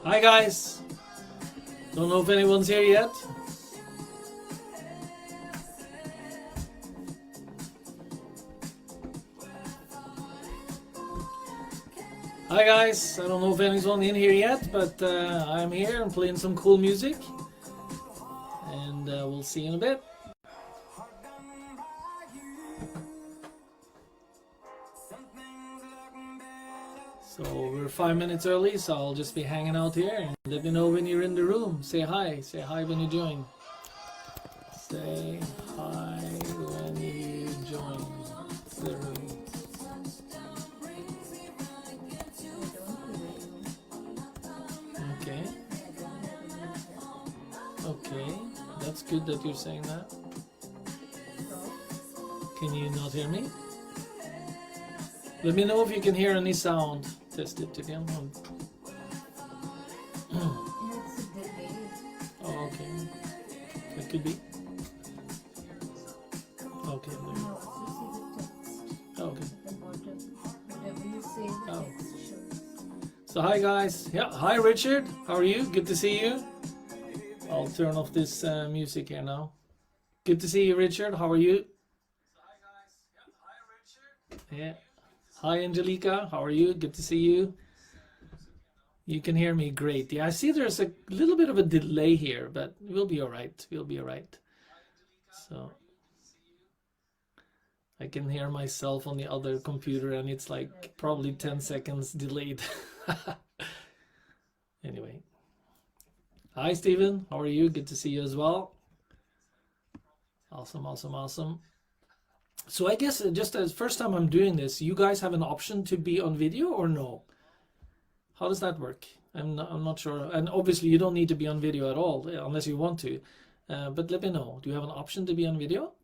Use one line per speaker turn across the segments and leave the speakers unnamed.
Hi guys. Don't know if anyone's here yet. Hi guys. I don't know if anyone's in here yet, but I'm here and playing some cool music. And we'll see you in a bit. So we're 5 minutes early, so I'll just be hanging out here and let me know when you're in the room. Say hi. Say hi when you join. Say hi when you join the room. Okay. Okay. That's good that you're saying that. Can you not hear me? Let me know if you can hear any sound. Test it again. Oh, okay. It could be. Okay. Okay. Oh. So hi guys. Yeah. Hi Richard. How are you? Good to see you. I'll turn off this music here now. Good to see you, Richard. How are you? Hi guys. Yeah. Hi Richard. Yeah. Hi Angelica, how are you? Good to see you. You can hear me great. Yeah, I see there's a little bit of a delay here, but we'll be all right. We'll be all right. So I can hear myself on the other computer and it's like probably 10 seconds delayed. Anyway. Hi Stephen, how are you? Good to see you as well. Awesome, awesome, awesome. So I guess just as first time I'm doing this, you guys have an option to be on video or no? How does that work? I'm not sure. And obviously you don't need to be on video at all unless you want to. But let me know. Do you have an option to be on video?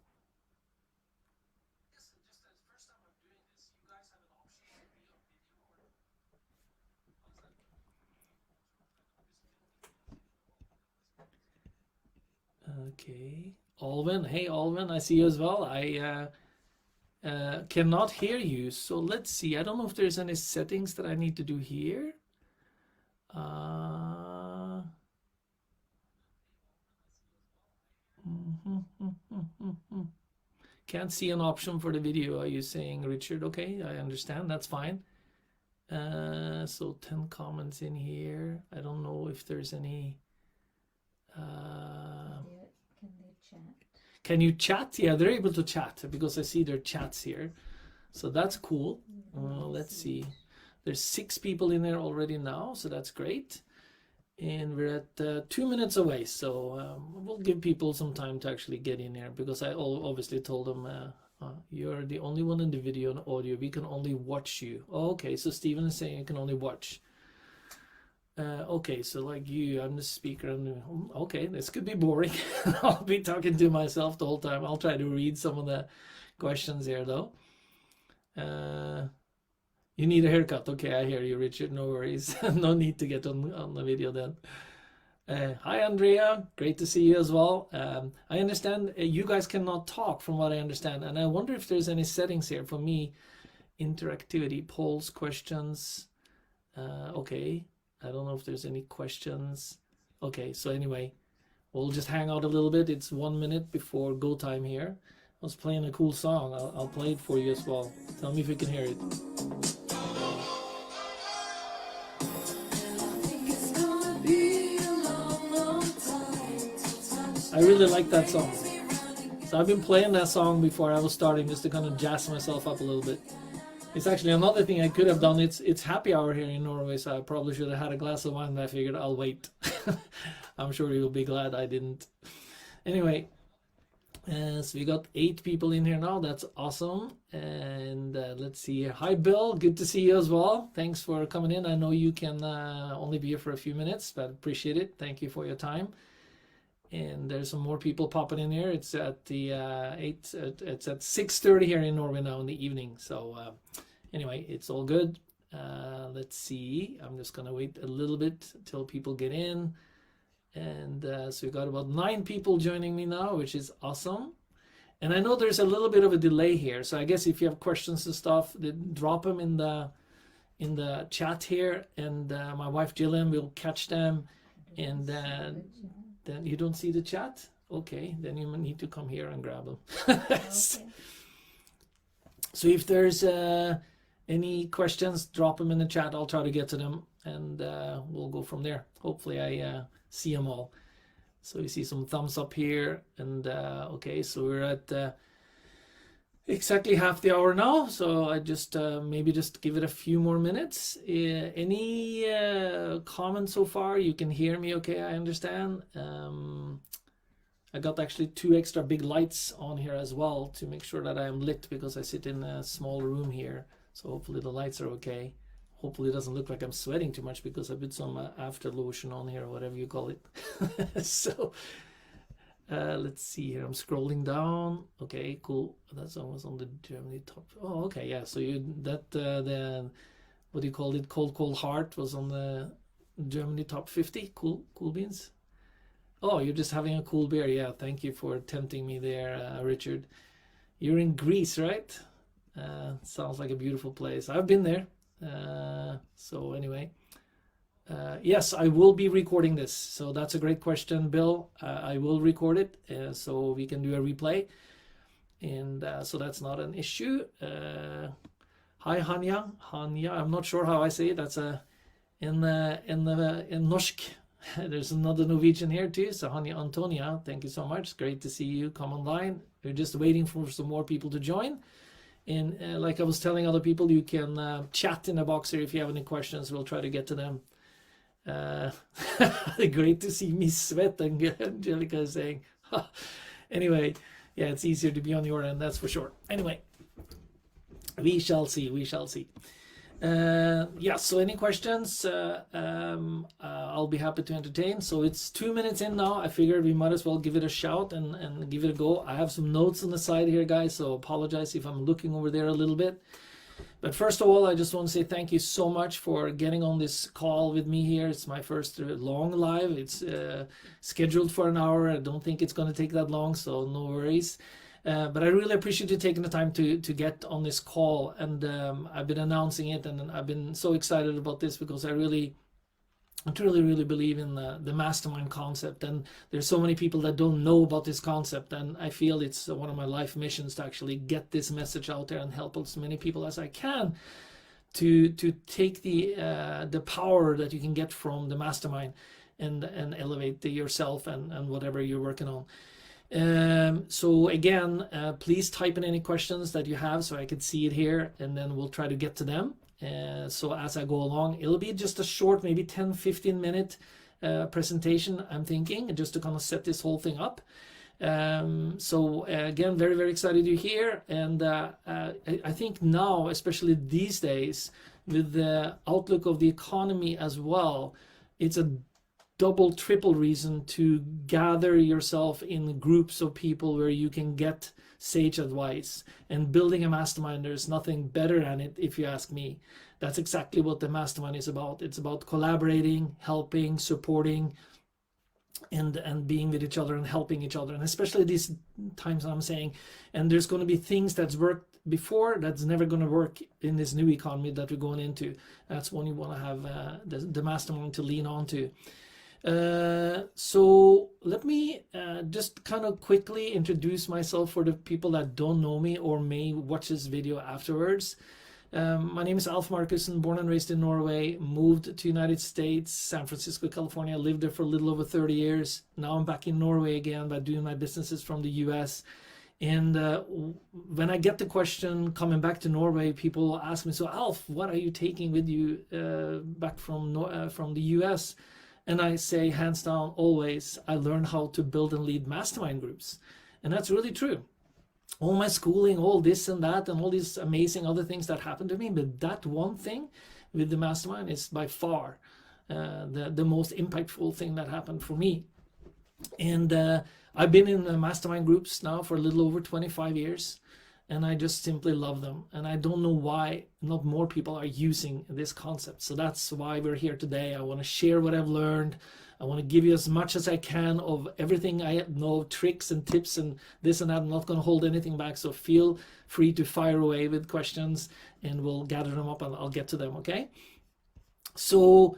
Okay. Alvin, hey Alvin, I see you as well. I cannot hear you, so let's see. I don't know if there's any settings that I need to do here. Can't see an option for the video, are you saying, Richard? Okay, I understand, that's fine. So 10 comments in here. I don't know if there's any
Can they chat?
Can you chat? Yeah, they're able to chat because I see their chats here. So that's cool. Let's see. There's 6 people in there already now, so that's great. And we're at 2 minutes away, so we'll give people some time to actually get in here because I obviously told them you're the only one in the video and audio. We can only watch you. Oh, okay, so Steven is saying you can only watch. Okay, so like you, I'm the speaker. Okay, this could be boring. I'll be talking to myself the whole time. I'll try to read some of the questions here, though. You need a haircut. Okay, I hear you, Richard. No worries. No need to get on the video then. Hi, Andrea. Great to see you as well. I understand you guys cannot talk from what I understand. And I wonder if there's any settings here for me. Interactivity, polls, questions. Okay. I don't know if there's any questions. Okay, so anyway, we'll just hang out a little bit. It's 1 minute before go time here. I was playing a cool song. I'll play it for you as well. Tell me if you can hear it. I really like that song. So I've been playing that song before I was starting just to kind of jazz myself up a little bit. It's actually another thing I could have done. It's happy hour here in Norway, so I probably should have had a glass of wine, but I figured I'll wait. I'm sure you'll be glad I didn't. Anyway, so we got 8 people in here now. That's awesome. And let's see here. Hi, Bill. Good to see you as well. Thanks for coming in. I know you can only be here for a few minutes, but appreciate it. Thank you for your time. And there's some more people popping in here. It's at the it's at 6:30 here in Norway now in the evening. So anyway, it's all good. Let's see. I'm just gonna wait a little bit till people get in. And so we've got about 9 people joining me now, which is awesome. And I know there's a little bit of a delay here, so I guess if you have questions and stuff, then drop them in in the chat here, and my wife Jillian will catch them. And then you don't see the chat? Okay, then you need to come here and grab them.
Okay.
So if there's any questions, drop them in the chat. I'll try to get to them, and we'll go from there. Hopefully I see them all. So you see some thumbs up here, and okay, so we're at exactly half the hour now. So I just maybe just give it a few more minutes. Any comments so far? You can hear me okay, I understand. I got actually 2 extra big lights on here as well to make sure that I am lit, because I sit in a small room here. So hopefully the lights are okay. Hopefully it doesn't look like I'm sweating too much, because I put some after lotion on here, or whatever you call it. So let's see here. I'm scrolling down. Okay, cool. That's almost on the Germany top. Oh, okay, yeah. So the what do you call it? Cold Heart was on the Germany top 50. Cool beans. Oh, you're just having a cool beer. Yeah, thank you for tempting me there, Richard. You're in Greece, right? Sounds like a beautiful place. I've been there. So anyway, yes, I will be recording this. So that's a great question, Bill. I will record it so we can do a replay. And so that's not an issue. Hi, Hanya. I'm not sure how I say it. That's in Norsk. There's another Norwegian here too. So Hanya Antonia, thank you so much. Great to see you come online. We're just waiting for some more people to join. And like I was telling other people, you can chat in the box here if you have any questions. We'll try to get to them. Great to see me sweat, and Angelica is saying. Anyway, yeah, it's easier to be on your end, that's for sure. Anyway, we shall see. Yeah, so any questions, I'll be happy to entertain. So it's 2 minutes in now. I figured we might as well give it a shout and give it a go. I have some notes on the side here, guys, so apologize if I'm looking over there a little bit. But first of all, I just want to say thank you so much for getting on this call with me here. It's my first long live. It's scheduled for an hour. I don't think it's going to take that long, so no worries. But I really appreciate you taking the time to get on this call, and I've been announcing it, and I've been so excited about this because I really believe in the mastermind concept, and there's so many people that don't know about this concept, and I feel it's one of my life missions to actually get this message out there and help as many people as I can to take the power that you can get from the mastermind and elevate yourself and whatever you're working on. So again, please type in any questions that you have so I can see it here, and then we'll try to get to them. So as I go along, it'll be just a short, maybe 10-15 minute presentation, I'm thinking, just to kind of set this whole thing up. So again, very, very excited you're here. And I think now, especially these days, with the outlook of the economy as well, it's a double, triple reason to gather yourself in groups of people where you can get sage advice. And building a mastermind, there's nothing better than it, if you ask me. That's exactly what the mastermind is about. It's about collaborating, helping, supporting, and being with each other and helping each other. And especially these times, I'm saying, and there's going to be things that's worked before that's never going to work in this new economy that we're going into. That's when you want to have the mastermind to lean on to. So let me just kind of quickly introduce myself for the people that don't know me or may watch this video afterwards. My name is Alf Markussen, born and raised in Norway, moved to United States, San Francisco, California, lived there for a little over 30 years. Now I'm back in Norway again by doing my businesses from the US. And when I get the question coming back to Norway, people ask me, so Alf, what are you taking with you back from the US? And I say, hands down, always, I learned how to build and lead mastermind groups. And that's really true. All my schooling, all this and that, and all these amazing other things that happened to me. But that one thing with the mastermind is by far the most impactful thing that happened for me. And I've been in mastermind groups now for a little over 25 years. And I just simply love them. And I don't know why not more people are using this concept. So that's why we're here today. I want to share what I've learned. I want to give you as much as I can of everything I know, tricks and tips and this and that. I'm not going to hold anything back. So feel free to fire away with questions and we'll gather them up and I'll get to them. Okay. So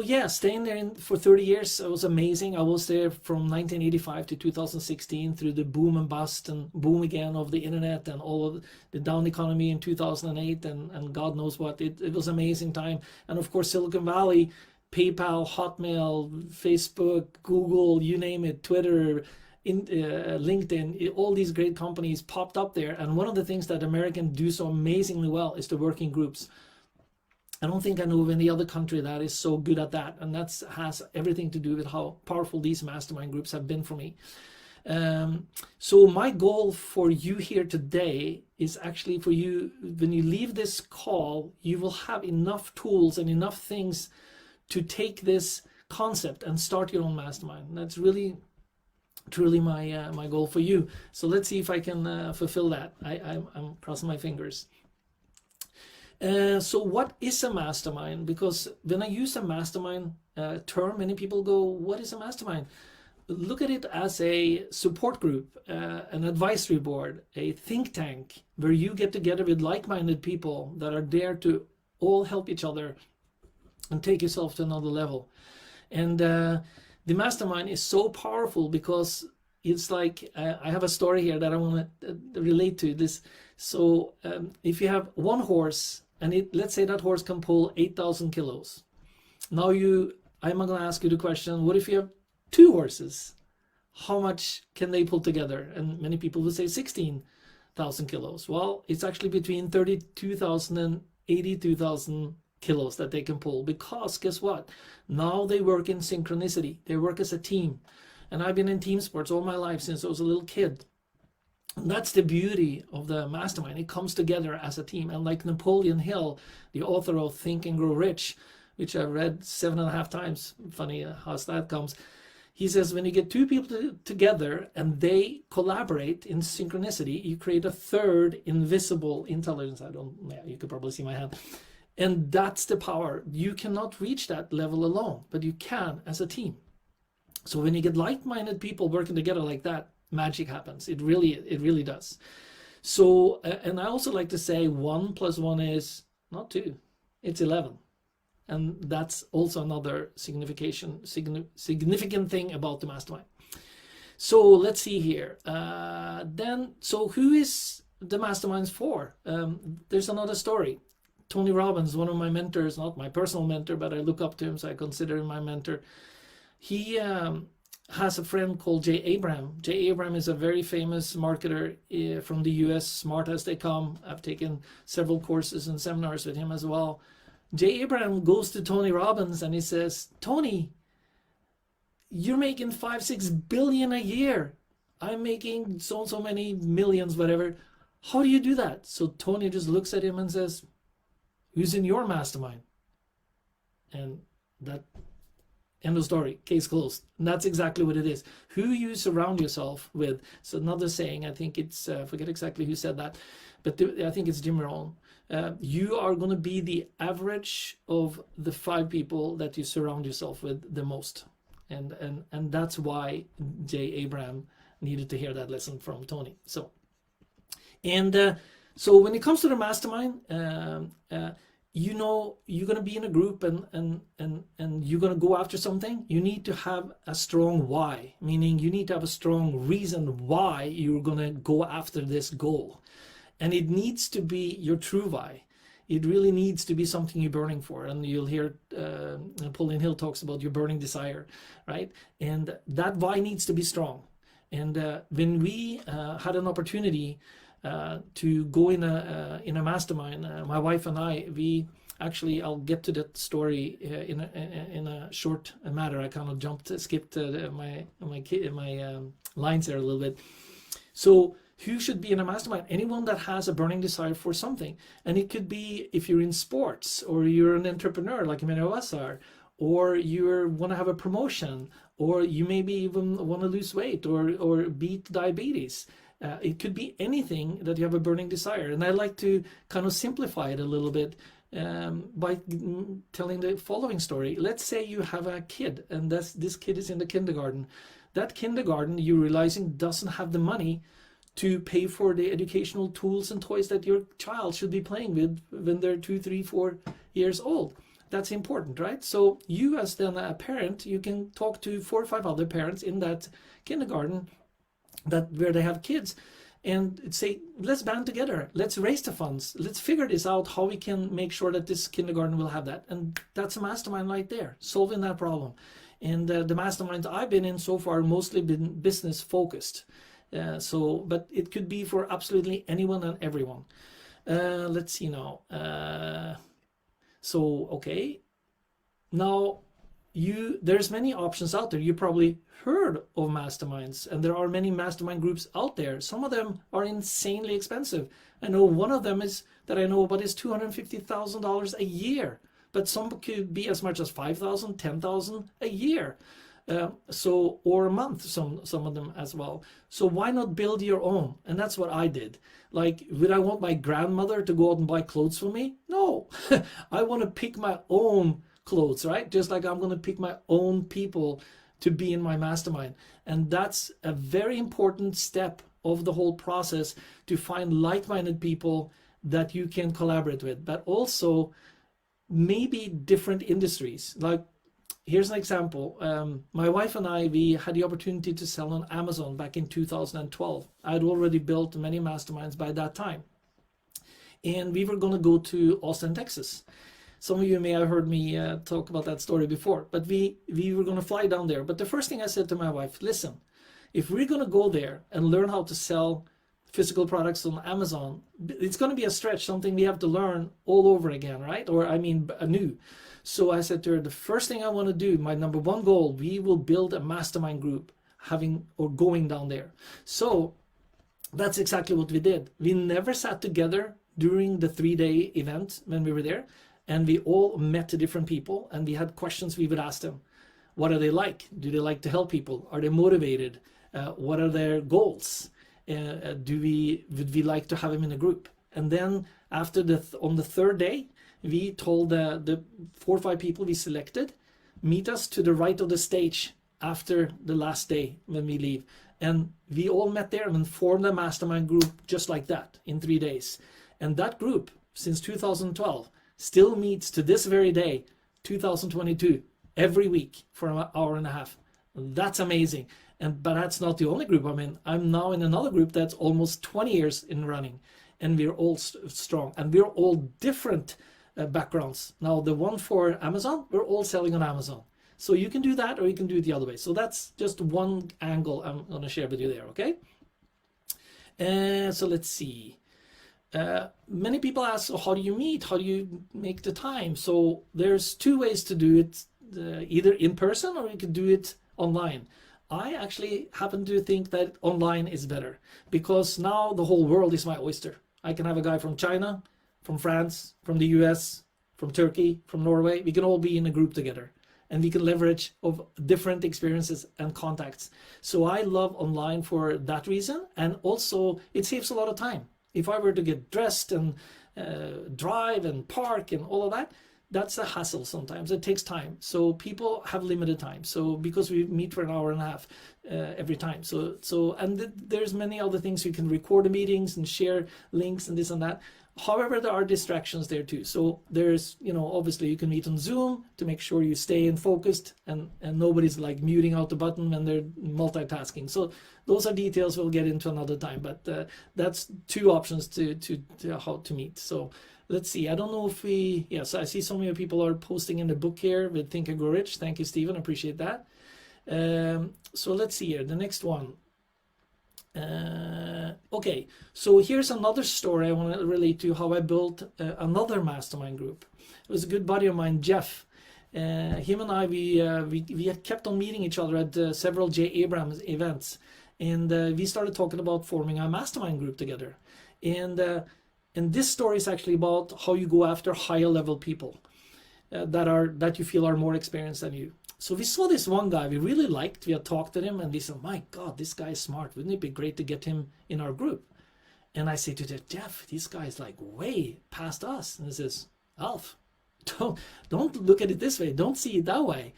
yeah, staying there for 30 years, it was amazing. I was there from 1985 to 2016 through the boom and bust and boom again of the internet and all of the down economy in 2008 and God knows what. It was an amazing time. And of course, Silicon Valley, PayPal, Hotmail, Facebook, Google, you name it, Twitter, LinkedIn, all these great companies popped up there. And one of the things that Americans do so amazingly well is the working groups. I don't think I know of any other country that is so good at that. And that has everything to do with how powerful these mastermind groups have been for me. So my goal for you here today is actually for you, when you leave this call, you will have enough tools and enough things to take this concept and start your own mastermind. And that's really, truly my goal for you. So let's see if I can fulfill that. I'm crossing my fingers. So what is a mastermind? Because when I use a mastermind term, many people go, what is a mastermind? Look at it as a support group, an advisory board, a think tank, where you get together with like-minded people that are there to all help each other and take yourself to another level. And the mastermind is so powerful because it's like, I have a story here that I want to relate to this. So if you have one horse, and let's say that horse can pull 8,000 kilos. Now I'm going to ask you the question, what if you have two horses? How much can they pull together? And many people will say 16,000 kilos. Well, it's actually between 32,000 and 82,000 kilos that they can pull, because guess what? Now they work in synchronicity. They work as a team. And I've been in team sports all my life since I was a little kid. And that's the beauty of the mastermind. It comes together as a team. And like Napoleon Hill, the author of Think and Grow Rich, which I've read 7.5 times, funny how that comes, he says when you get two people together and they collaborate in synchronicity, you create a third invisible intelligence. You could probably see my hand. And that's the power. You cannot reach that level alone, but you can as a team. So when you get like-minded people working together like that, magic happens. It really does. So, and I also like to say 1 + 1 is not 2, it's 11. And that's also another significant thing about the mastermind. So let's see here. So who is the masterminds for? There's another story. Tony Robbins, one of my mentors, not my personal mentor, but I look up to him, so I consider him my mentor. He has a friend called Jay Abraham. Jay Abraham is a very famous marketer from the US, smart as they come. I've taken several courses and seminars with him as well. Jay Abraham goes to Tony Robbins and he says, Tony, you're making 5-6 billion a year. I'm making so many millions, whatever. How do you do that? So Tony just looks at him and says, who's in your mastermind? And that, end of story, case closed. And that's exactly what it is. Who you surround yourself with. So another saying, I think it's, forget exactly who said that, but I think it's Jim Rohn. You are going to be the average of the 5 people that you surround yourself with the most. And that's why Jay Abraham needed to hear that lesson from Tony. So when it comes to the mastermind, you know you're going to be in a group and you're going to go after something. You need to have a strong why, meaning you need to have a strong reason why you're going to go after this goal. And it needs to be your true why. It really needs to be something you're burning for. And you'll hear Napoleon Hill talks about your burning desire, right? And that why needs to be strong. And when we had an opportunity to go in a mastermind, my wife and I, we actually, I'll get to that story in a short matter. I kind of skipped my lines there a little bit. So who should be in a mastermind? Anyone that has a burning desire for something. And it could be if you're in sports, or you're an entrepreneur like many of us are, or you want to have a promotion, or you maybe even want to lose weight or beat diabetes. It could be anything that you have a burning desire. And I like to kind of simplify it a little bit by telling the following story. Let's say you have a kid, and this kid is in the kindergarten. That kindergarten, you're realizing, doesn't have the money to pay for the educational tools and toys that your child should be playing with when they're 2, 3, 4 years old. That's important, right? So you, as then a parent, you can talk to 4 or 5 other parents in that kindergarten where they have kids, and say, let's band together, let's raise the funds, let's figure this out, how we can make sure that this kindergarten will have that. And that's a mastermind right there, solving that problem. And the masterminds I've been in so far mostly been business focused. But it could be for absolutely anyone and everyone. Let's see now. Okay. Now, there's many options out there. You probably heard of masterminds, and there are many mastermind groups out there. Some of them are insanely expensive. I know one of them is $250,000 a year, but some could be as much as $5,000, $10,000 a year. Or a month, some of them as well. So why not build your own? And that's what I did. Like, would I want my grandmother to go out and buy clothes for me? No. I want to pick my own clothes, right? Just like I'm going to pick my own people to be in my mastermind. And that's a very important step of the whole process, to find like-minded people that you can collaborate with, but also maybe different industries. Like, here's an example. My wife and I, we had the opportunity to sell on Amazon back in 2012. I had already built many masterminds by that time. And we were going to go to Austin, Texas. Some of you may have heard me talk about that story before, but we were going to fly down there. But the first thing I said to my wife, listen, if we're going to go there and learn how to sell physical products on Amazon, it's going to be a stretch, something we have to learn all over again, right? Or I mean, anew. So I said to her, the first thing I want to do, my number one goal, we will build a mastermind group going down there. So that's exactly what we did. We never sat together during the 3-day event when we were there, and we all met different people, and we had questions we would ask them. What are they like? Do they like to help people? Are they motivated? What are their goals? Would we like to have them in a group? And then after on the 3rd day, we told the 4 or 5 people we selected, meet us to the right of the stage after the last day when we leave. And we all met there and formed a mastermind group just like that in 3 days. And that group, since 2012, still meets to this very day, 2022, every week for an hour and a half. That's amazing. But that's not the only group I'm in. I'm now in another group that's almost 20 years in running. And we're all strong. And we're all different backgrounds. Now, the one for Amazon, we're all selling on Amazon. So you can do that, or you can do it the other way. So that's just one angle I'm going to share with you there, okay? So let's see. Many people ask, so how do you meet? How do you make the time? So there's 2 ways to do it, either in person or you can do it online. I actually happen to think that online is better, because now the whole world is my oyster. I can have a guy from China, from France, from the US, from Turkey, from Norway. We can all be in a group together, and we can leverage of different experiences and contacts. So I love online for that reason, and also it saves a lot of time. If I were to get dressed and drive and park and all of that, that's a hassle sometimes. It takes time. So people have limited time. So because we meet for an hour and a half every time. There's many other things. You can record the meetings and share links and this and that. However, there are distractions there too. So there's, obviously you can meet on Zoom to make sure you stay in focused and nobody's like muting out the button when they're multitasking. So those are details we'll get into another time, but that's 2 options to how to meet. So let's see. I don't know if yes, I see so many people are posting in the book here with Think and Grow Rich. Thank you, Stephen. Appreciate that. So let's see here. The next one. Okay, so here's another story I want to relate to how I built another mastermind group. It was a good buddy of mine, Jeff. Him and I, we had kept on meeting each other at several Jay Abrams events, and we started talking about forming a mastermind group together. And this story is actually about how you go after higher level people that you feel are more experienced than you. So we saw this one guy we really liked. We had talked to him and we said, my God, this guy is smart. Wouldn't it be great to get him in our group? And I say to Jeff, this guy is like way past us. And he says, Alf, don't look at it this way. Don't see it that way.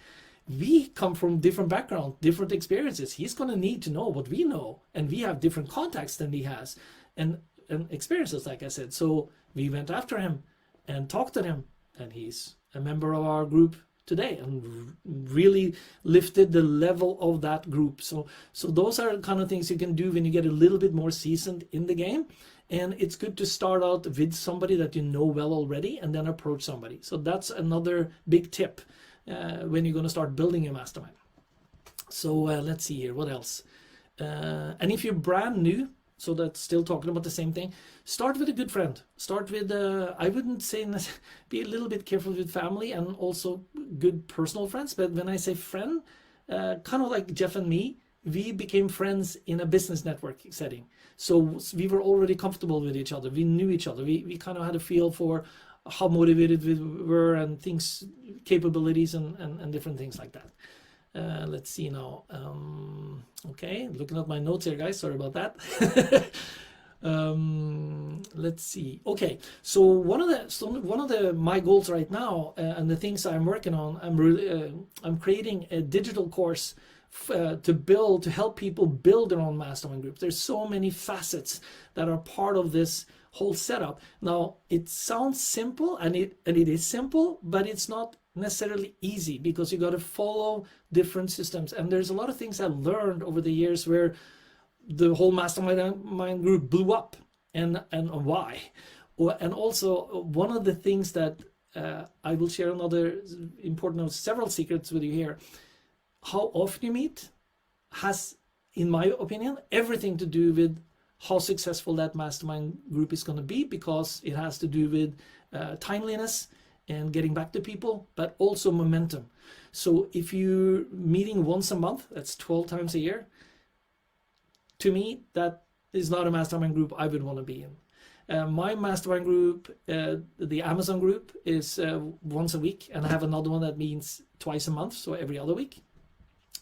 We come from different backgrounds, different experiences. He's going to need to know what we know, and we have different contacts than he has, and experiences, like I said. So we went after him and talked to him, and he's a member of our group today, and really lifted the level of that group. So those are the kind of things you can do when you get a little bit more seasoned in the game. And it's good to start out with somebody that you know well already, and then approach somebody. So that's another big tip when you're going to start building a mastermind. So let's see here, what else? And if you're brand new, so that's still talking about the same thing, start with a good friend. Start with, I wouldn't say, be a little bit careful with family and also good personal friends. But when I say friend, kind of like Jeff and me, we became friends in a business network setting. So we were already comfortable with each other. We knew each other. We kind of had a feel for how motivated we were, and things, capabilities, and different things like that. Let's see now. Okay, looking at my notes here, guys. Sorry about that. Let's see. Okay, so one of my goals right now, and the things I'm working on, I'm creating a digital course to help people build their own mastermind group. There's so many facets that are part of this whole setup. Now, it sounds simple, and it is simple, but it's not necessarily easy, because you got to follow different systems. And there's a lot of things I've learned over the years where the whole mastermind group blew up, and why. And also, one of the things that I will share, another important of several secrets with you here, how often you meet has, in my opinion, everything to do with how successful that mastermind group is going to be, because it has to do with timeliness and getting back to people, but also momentum. So if you're meeting once a month, that's 12 times a year, to me, that is not a mastermind group I would want to be in. My mastermind group, the Amazon group, is once a week, and I have another one that means twice a month, so every other week.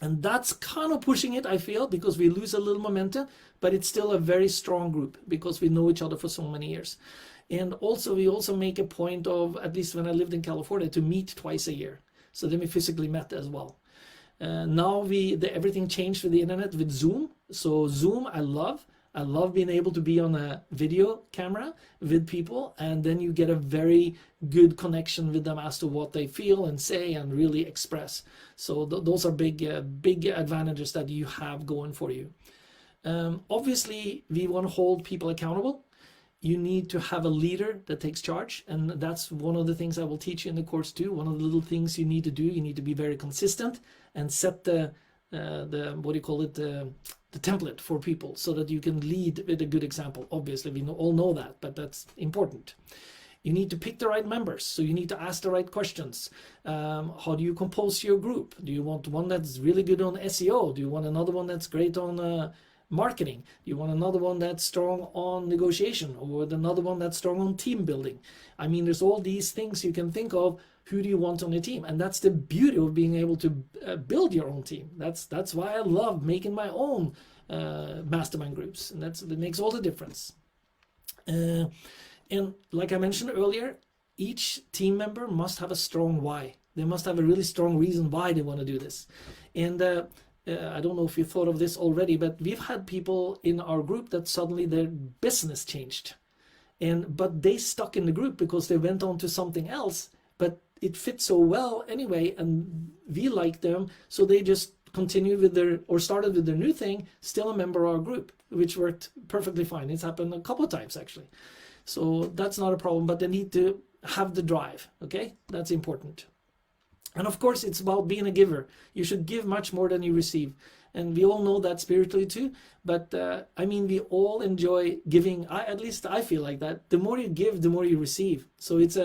And that's kind of pushing it, I feel, because we lose a little momentum, but it's still a very strong group because we know each other for so many years. And also, we also make a point of, at least when I lived in California, to meet twice a year. So then we physically met as well. Now everything changed with the internet, with Zoom. So Zoom, I love being able to be on a video camera with people, and then you get a very good connection with them as to what they feel and say and really express. So those are big advantages that you have going for you. Obviously, we want to hold people accountable. You need to have a leader that takes charge, and that's one of the things I will teach you in the course too. One of the little things you need to do, you need to be very consistent and set the template for people, so that you can lead with a good example. Obviously, we all know that, but that's important. You need to pick the right members, so you need to ask the right questions. How do you compose your group? Do you want one that's really good on SEO? Do you want another one that's great on marketing? Do you want another one that's strong on negotiation, or another one that's strong on team building? I mean, there's all these things you can think of. Who do you want on your team? And that's the beauty of being able to build your own team. That's why I love making my own mastermind groups, and that makes all the difference. And like I mentioned earlier, each team member must have a strong why. They must have a really strong reason why they want to do this. And I don't know if you thought of this already, but we've had people in our group that suddenly their business changed, but they stuck in the group because they went on to something else, but it fit so well anyway, and we liked them, so they just continued with started with their new thing, still a member of our group, which worked perfectly fine. It's happened a couple of times actually. So that's not a problem, but they need to have the drive, okay? That's important. And of course, it's about being a giver. You should give much more than you receive. And we all know that spiritually too. But I mean, we all enjoy giving. At least I feel like that. The more you give, the more you receive. So it's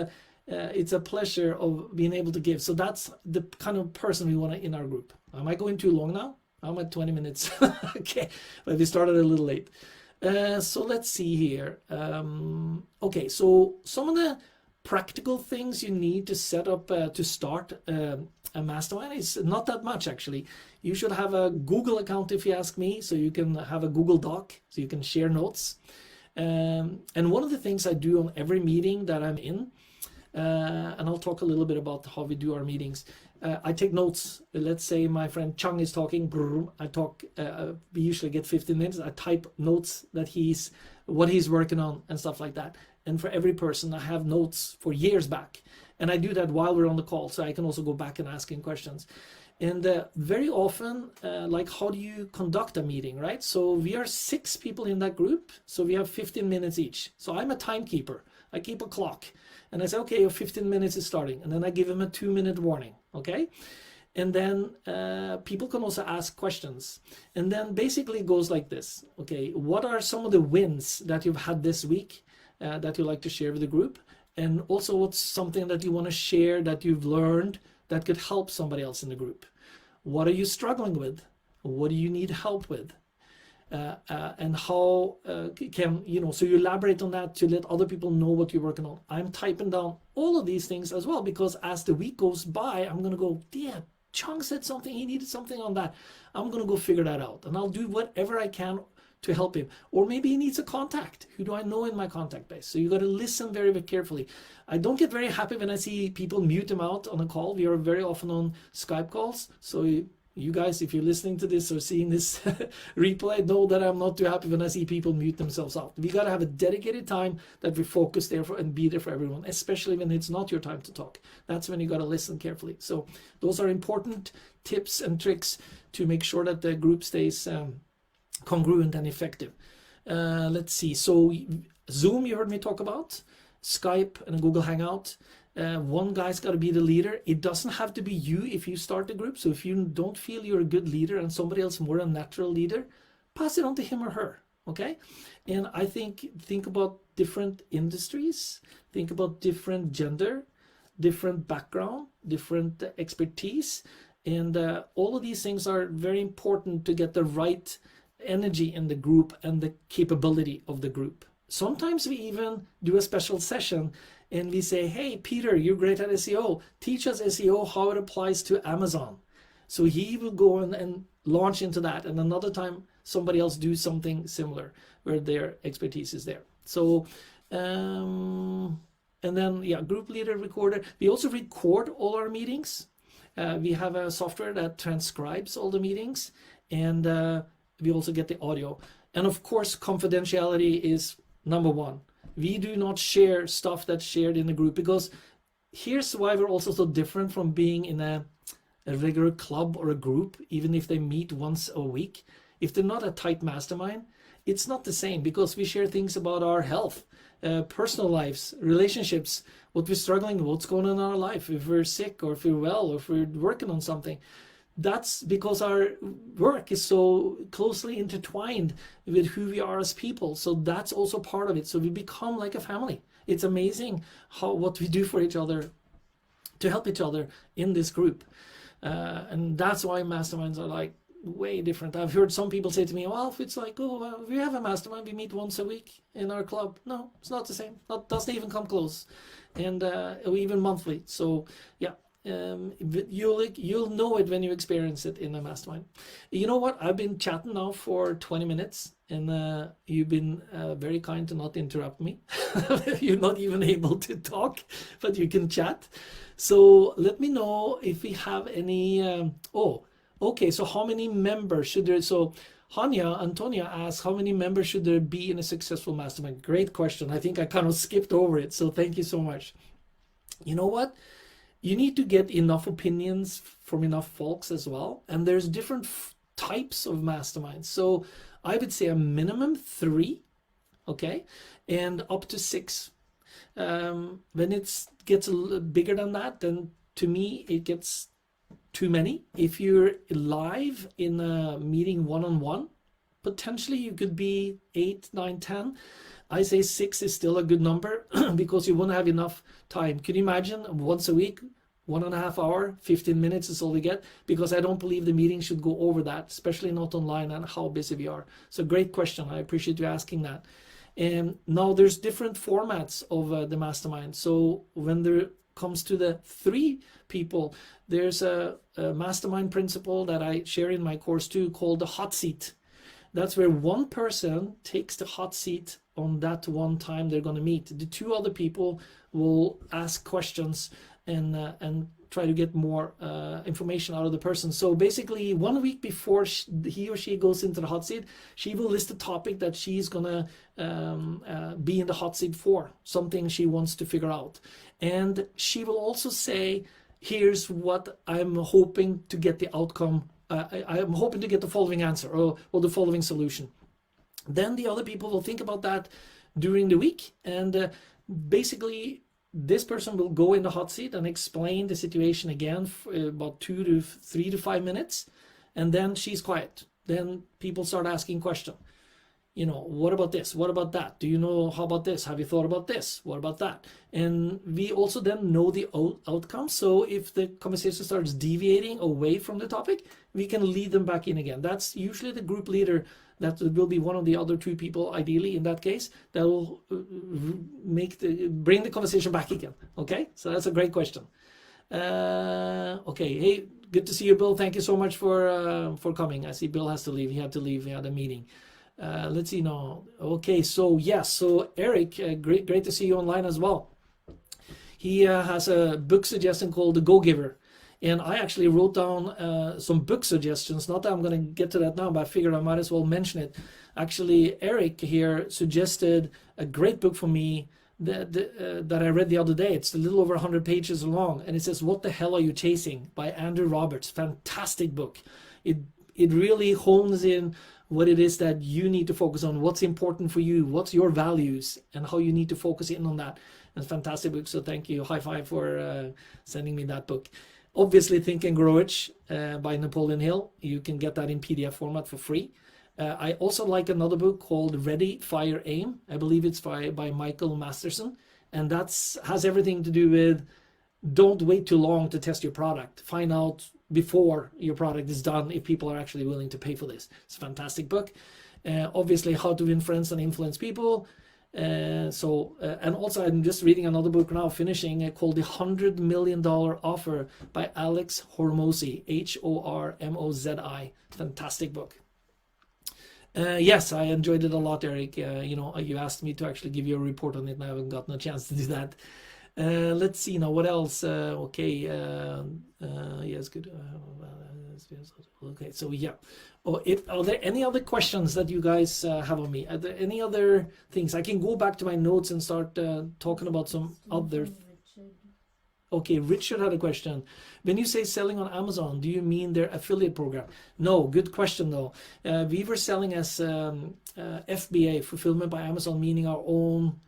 a pleasure of being able to give. So that's the kind of person we want in our group. Am I going too long now? I'm at 20 minutes. Okay, but we started a little late. So let's see here. Okay, so some of the practical things you need to set up to start a mastermind is not that much actually. You should have a Google account, if you ask me, so you can have a Google Doc so you can share notes. And one of the things I do on every meeting that I'm in, and I'll talk a little bit about how we do our meetings. I take notes. Let's say my friend Chung is talking. I talk. We usually get 15 minutes. I type notes that what he's working on and stuff like that. And for every person, I have notes for years back, and I do that while we're on the call, so I can also go back and ask him questions. And very often, like, how do you conduct a meeting, right? So we are 6 people in that group, so we have 15 minutes each. So I'm a timekeeper. I keep a clock, and I say, okay, your 15 minutes is starting, and then I give him a 2-minute warning, okay? And then people can also ask questions. And then basically it goes like this, okay? What are some of the wins that you've had this week that you like to share with the group? And also, what's something that you want to share that you've learned that could help somebody else in the group? What are you struggling with? What do you need help with? And how so you elaborate on that to let other people know what you're working on. I'm typing down all of these things as well, because as the week goes by, I'm going to go, yeah, Chung said something, he needed something on that. I'm going to go figure that out, and I'll do whatever I can to help him. Or maybe he needs a contact. Who do I know in my contact base? So you got to listen very, very carefully. I don't get very happy when I see people mute them out on a call. We are very often on Skype calls. So you guys, if you're listening to this or seeing this replay, know that I'm not too happy when I see people mute themselves out. We got to have a dedicated time that we focus there and be there for everyone, especially when it's not your time to talk. That's when you got to listen carefully. So those are important tips and tricks to make sure that the group stays congruent and effective. Let's see. So Zoom, you heard me talk about, Skype and Google Hangout. One guy's got to be the leader. It doesn't have to be you if you start the group. So if you don't feel you're a good leader and somebody else more a natural leader, pass it on to him or her. Okay. And I think about different industries, think about different gender, different background, different expertise. And all of these things are very important to get the right energy in the group and the capability of the group. Sometimes we even do a special session and we say, hey, Peter, you're great at SEO. Teach us SEO, how it applies to Amazon. So he will go and launch into that. And another time, somebody else do something similar where their expertise is there. So, and then, yeah, group leader, recorder. We also record all our meetings. We have a software that transcribes all the meetings, and we also get the audio. And of course, confidentiality is number one. We do not share stuff that's shared in the group, because here's why we're also so different from being in a regular club or a group, even if they meet once a week. If they're not a tight mastermind, it's not the same, because we share things about our health, personal lives, relationships, what we're struggling with, what's going on in our life, if we're sick or if we're well or if we're working on something. That's because our work is so closely intertwined with who we are as people. So that's also part of it. So we become like a family. It's amazing what we do for each other to help each other in this group. And that's why masterminds are like way different. I've heard some people say to me, well, if it's like, we have a mastermind, we meet once a week in our club. No, it's not the same. Doesn't even come close. And even monthly. So yeah. You'll know it when you experience it in a mastermind. You know what? I've been chatting now for 20 minutes, and you've been very kind to not interrupt me. You're not even able to talk, but you can chat. So let me know if we have any. Okay. So how many members should there? So Antonia asks, how many members should there be in a successful mastermind? Great question. I think I kind of skipped over it. So thank you so much. You know what? You need to get enough opinions from enough folks as well. And there's different types of masterminds. So I would say a minimum 3, okay, and up to 6. When it gets a little bigger than that, then to me, it gets too many. If you're live in a meeting one-on-one, potentially you could be 8, 9, 10. I say 6 is still a good number because you won't have enough time. Can you imagine once a week, 1.5 hours, 15 minutes is all we get? Because I don't believe the meeting should go over that, especially not online and how busy we are. So great question. I appreciate you asking that. And now there's different formats of the mastermind. So when there comes to the 3 people, there's a mastermind principle that I share in my course too, called the hot seat. that's where one person takes the hot seat on that one time they're going to meet. The two other people will ask questions and try to get more information out of the person. So basically 1 week before he or she goes into the hot seat, she will list a topic that she's gonna be in the hot seat for, something she wants to figure out. And she will also say, here's what I'm hoping to get the outcome. I'm hoping to get the following answer or the following solution. Then the other people will think about that during the week, and basically this person will go in the hot seat and explain the situation again for about 2 to 3 to 5 minutes, and then she's quiet. Then people start asking questions. You know, what about this? What about that? Do you know, how about this? Have you thought about this? What about that? And we also then know the outcome. So if the conversation starts deviating away from the topic, we can lead them back in again. That's usually the group leader. That will be one of the other two people, ideally in that case, that will bring the conversation back again. Okay, so that's a great question. Okay, hey, good to see you, Bill. Thank you so much for coming. I see Bill has to leave. He had to leave. He had a meeting. Let's see now. Okay, so yes, so Eric, great to see you online as well. He has a book suggestion called The Go-Giver. And I actually wrote down some book suggestions. Not that I'm going to get to that now, but I figured I might as well mention it. Actually, Eric here suggested a great book for me that I read the other day. It's a little over 100 pages long, and it says, What the Hell Are You Chasing? By Andrew Roberts. Fantastic book. It really hones in what it is that you need to focus on, what's important for you, what's your values, and how you need to focus in on that. It's a fantastic book, so thank you. High five for sending me that book. Obviously, Think and Grow Rich by Napoleon Hill. You can get that in PDF format for free. I also like another book called Ready, Fire, Aim. I believe it's by Michael Masterson. And that has everything to do with don't wait too long to test your product. Find out before your product is done if people are actually willing to pay for this. It's a fantastic book. Obviously, How to Win Friends and Influence People. And also I'm just reading another book now, finishing, called The $100 Million Offer by Alex Hormozi, Hormozi. Fantastic book. Yes, I enjoyed it a lot, Eric. You asked me to actually give you a report on it, and I haven't gotten a chance to do that. Let's see now, what else? Yes, good. Okay, so yeah. Are there any other questions that you guys have on me? Are there any other things? I can go back to my notes and start talking about some other. Okay, Richard had a question. When you say selling on Amazon, do you mean their affiliate program? No, good question though. We were selling as FBA, Fulfillment by Amazon, meaning our own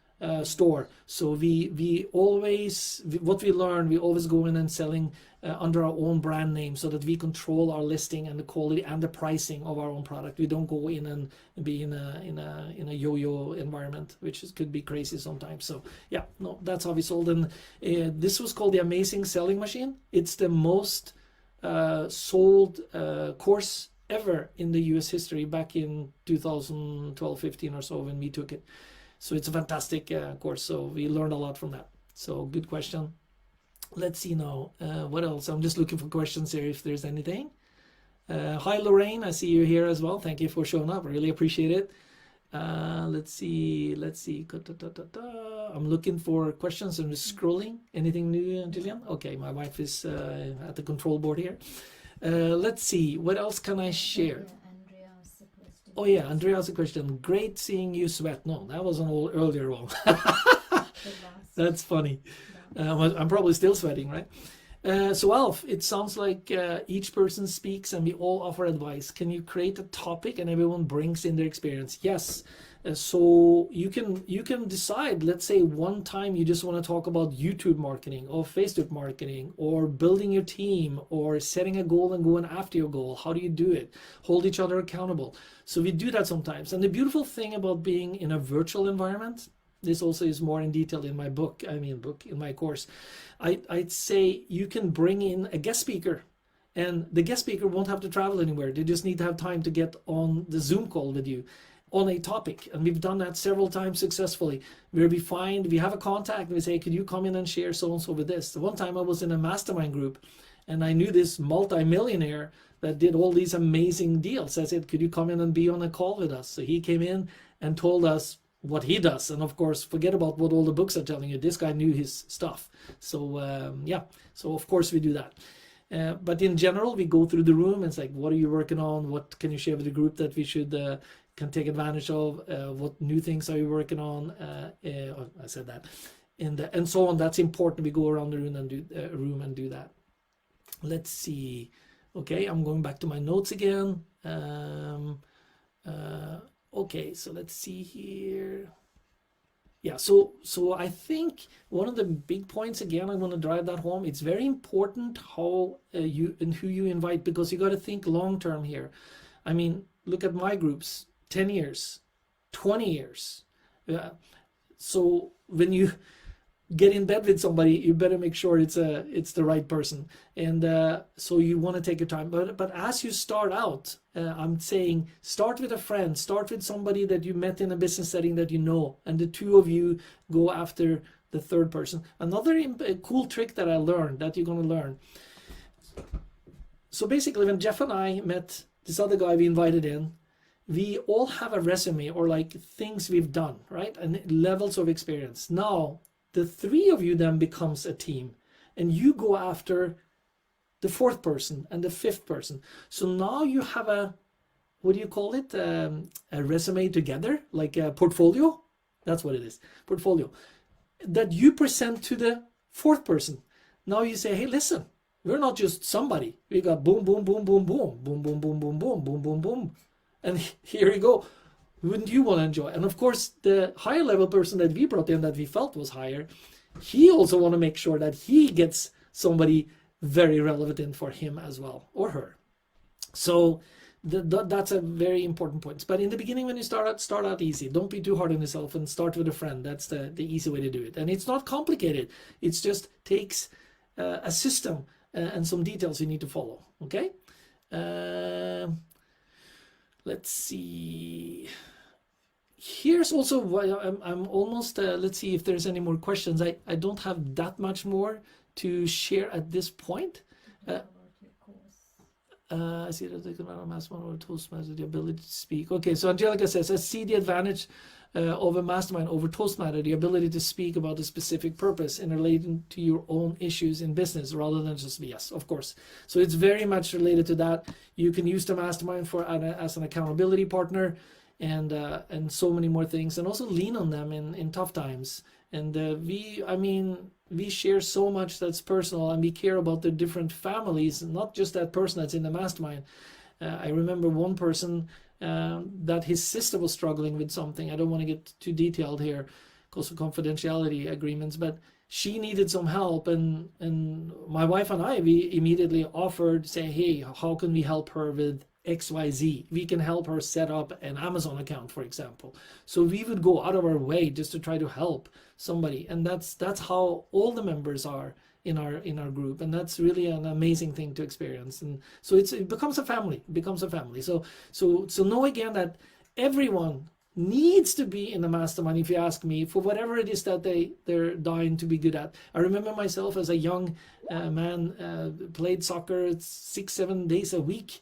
store. So we always, what we learn, we always go in and selling under our own brand name, so that we control our listing and the quality and the pricing of our own product. We don't go in and be in a yo-yo environment, which could be crazy sometimes. So yeah, no, that's how we sold. And this was called the Amazing Selling Machine. It's the most sold course ever in the US history back in 2012-15 or so when we took it. So it's a fantastic course. So we learned a lot from that. So good question. Let's see now. What else? I'm just looking for questions here if there's anything. Hi, Lorraine. I see you here as well. Thank you for showing up. I really appreciate it. Let's see. I'm looking for questions. I'm just scrolling. Anything new, Jillian? Okay, my wife is at the control board here. Let's see. What else can I share? Oh yeah, Andrea has a question. Great seeing you sweat. No, that was an earlier one. That's funny. I'm probably still sweating, right? So Alf, it sounds like each person speaks and we all offer advice. Can you create a topic and everyone brings in their experience? Yes. So you can decide, let's say one time you just want to talk about YouTube marketing or Facebook marketing or building your team or setting a goal and going after your goal. How do you do it? Hold each other accountable. So we do that sometimes. And the beautiful thing about being in a virtual environment, this also is more in detail in my in my course. I'd say you can bring in a guest speaker, and the guest speaker won't have to travel anywhere. They just need to have time to get on the Zoom call with you on a topic. And we've done that several times successfully, where we have a contact and we say, could you come in and share so-and-so with this? The one time I was in a mastermind group, And I knew this multi-millionaire that did all these amazing deals. I said, could you come in and be on a call with us? So he came in and told us what he does. And of course, forget about what all the books are telling you. This guy knew his stuff. So yeah, so of course we do that. But in general, we go through the room and it's like, what are you working on? What can you share with the group that we should can take advantage of? What new things are you working on? I said that. And so on. That's important. We go around the room and do that. Let's see. Okay, I'm going back to my notes again. Okay, so let's see here. Yeah, so I think one of the big points, again, I want to drive that home. It's very important how you and who you invite, because you got to think long term here. I mean, look at my groups, 10 years, 20 years. So when you get in bed with somebody, you better make sure it's the right person, and so you want to take your time. But as you start out, I'm saying start with a friend, start with somebody that you met in a business setting that you know, and the two of you go after the third person. Another cool trick that I learned that you're going to learn. So basically, when Jeff and I met this other guy we invited in, we all have a resume or like things we've done, right, and levels of experience. Now the three of you then becomes a team, and you go after the fourth person and the fifth person. So now you have a, what do you call it? A resume together, like a portfolio. That's what it is, portfolio, that you present to the fourth person. Now you say, hey, listen, we're not just somebody. We got boom, boom, boom, boom, boom, boom, boom, boom, boom, boom, boom, boom, boom. And here you go. Wouldn't you want to enjoy? And of course, the higher level person that we brought in that we felt was higher, he also want to make sure that he gets somebody very relevant in for him as well, or her. So that's a very important point. But in the beginning, when you start out easy. Don't be too hard on yourself and start with a friend. That's the easy way to do it. And it's not complicated. It just takes a system and some details you need to follow. Okay. Let's see. Here's also why I'm almost, let's see if there's any more questions. I don't have that much more to share at this point. I see that they can run a mastermind or a Toastmaster, the ability to speak. Okay, so Angelica says, I see the advantage of a mastermind over Toastmaster, the ability to speak about a specific purpose in relating to your own issues in business rather than just, yes, of course. So it's very much related to that. You can use the mastermind as an accountability partner, and so many more things, and also lean on them in tough times. And we share so much that's personal, and we care about the different families, not just that person that's in the mastermind. I remember one person that his sister was struggling with something. I don't want to get too detailed here because of confidentiality agreements, but she needed some help, and my wife and I, we immediately offered, say, hey, how can we help her with XYZ? We can help her set up an Amazon account, for example. So we would go out of our way just to try to help somebody, and that's how all the members are in our group, and that's really an amazing thing to experience. And so it becomes a family. So know again that everyone needs to be in the mastermind, if you ask me, for whatever it is that they're dying to be good at. I remember myself as a young man, played soccer 6-7 days a week.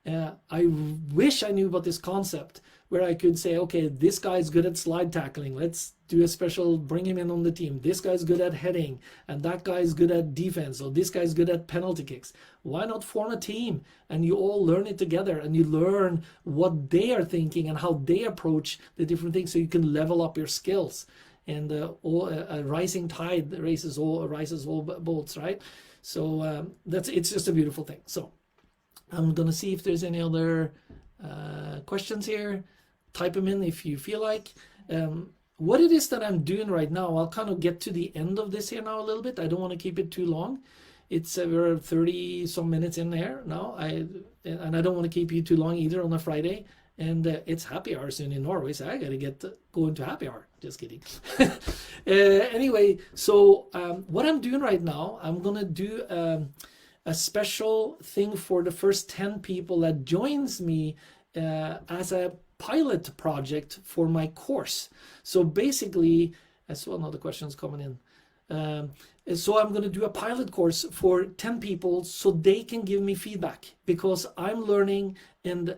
I wish I knew about this concept where I could say, okay, this guy's good at slide tackling. Let's do a special, bring him in on the team. This guy's good at heading, and that guy's good at defense, or this guy's good at penalty kicks. Why not form a team and you all learn it together, and you learn what they are thinking and how they approach the different things, so you can level up your skills. And a rising tide rises all boats, right? So it's just a beautiful thing. So I'm gonna see if there's any other questions here. Type them in if you feel like. What it is that I'm doing right now, I'll kind of get to the end of this here now a little bit. I don't want to keep it too long. It's we're 30 some minutes in there now. I don't want to keep you too long either on a Friday. And it's happy hour soon in Norway, so I gotta get going to happy hour. Just kidding. Anyway, so what I'm doing right now, I'm gonna do a special thing for the first 10 people that joins me as a pilot project for my course. So basically, I saw another questions coming in. So I'm going to do a pilot course for 10 people so they can give me feedback, because I'm learning, and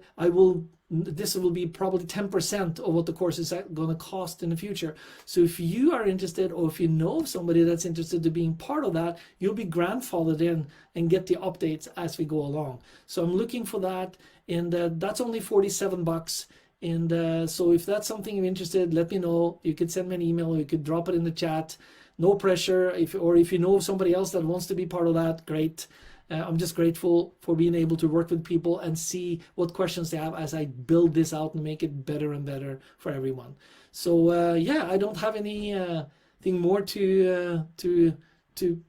this will be probably 10% of what the course is going to cost in the future. So if you are interested, or if you know of somebody that's interested in being part of that, you'll be grandfathered in and get the updates as we go along. So I'm looking for that, and that's only $47. And so if that's something you're interested, let me know. You could send me an email, or you could drop it in the chat. No pressure. If you know of somebody else that wants to be part of that, great. I'm just grateful for being able to work with people and see what questions they have as I build this out and make it better and better for everyone. So yeah, I don't have anything more to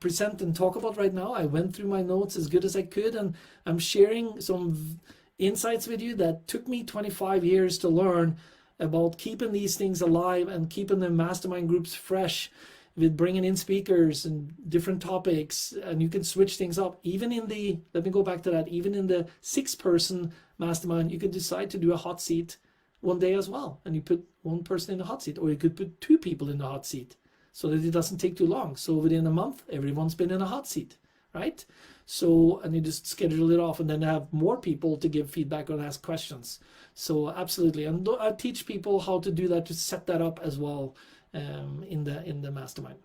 present and talk about right now. I went through my notes as good as I could, and I'm sharing some insights with you that took me 25 years to learn about keeping these things alive and keeping the mastermind groups fresh, with bringing in speakers and different topics, and you can switch things up. Even in the, let me go back to that, even in the 6-person mastermind, you could decide to do a hot seat one day as well, and you put one person in the hot seat, or you could put 2 people in the hot seat so that it doesn't take too long. So within a month, everyone's been in a hot seat, right? So, and you just schedule it off, and then have more people to give feedback or ask questions. So absolutely, and I teach people how to do that, to set that up as well. In the mastermind.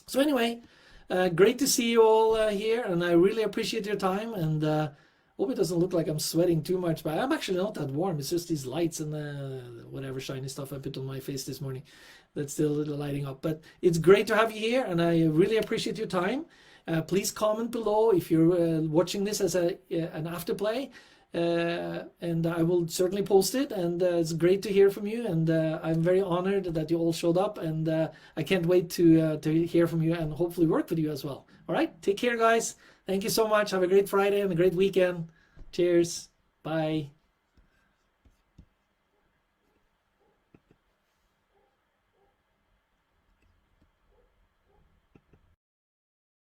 So anyway, great to see you all here, and I really appreciate your time, and hope it doesn't look like I'm sweating too much, but I'm actually not that warm. It's just these lights and whatever shiny stuff I put on my face this morning that's still lighting up. But it's great to have you here, and I really appreciate your time. Please comment below if you're watching this as an afterplay. And I will certainly post it, and it's great to hear from you, and I'm very honored that you all showed up, and I can't wait to hear from you and hopefully work with you as well. All right, take care, guys. Thank you so much. Have a great Friday and a great weekend. Cheers. Bye.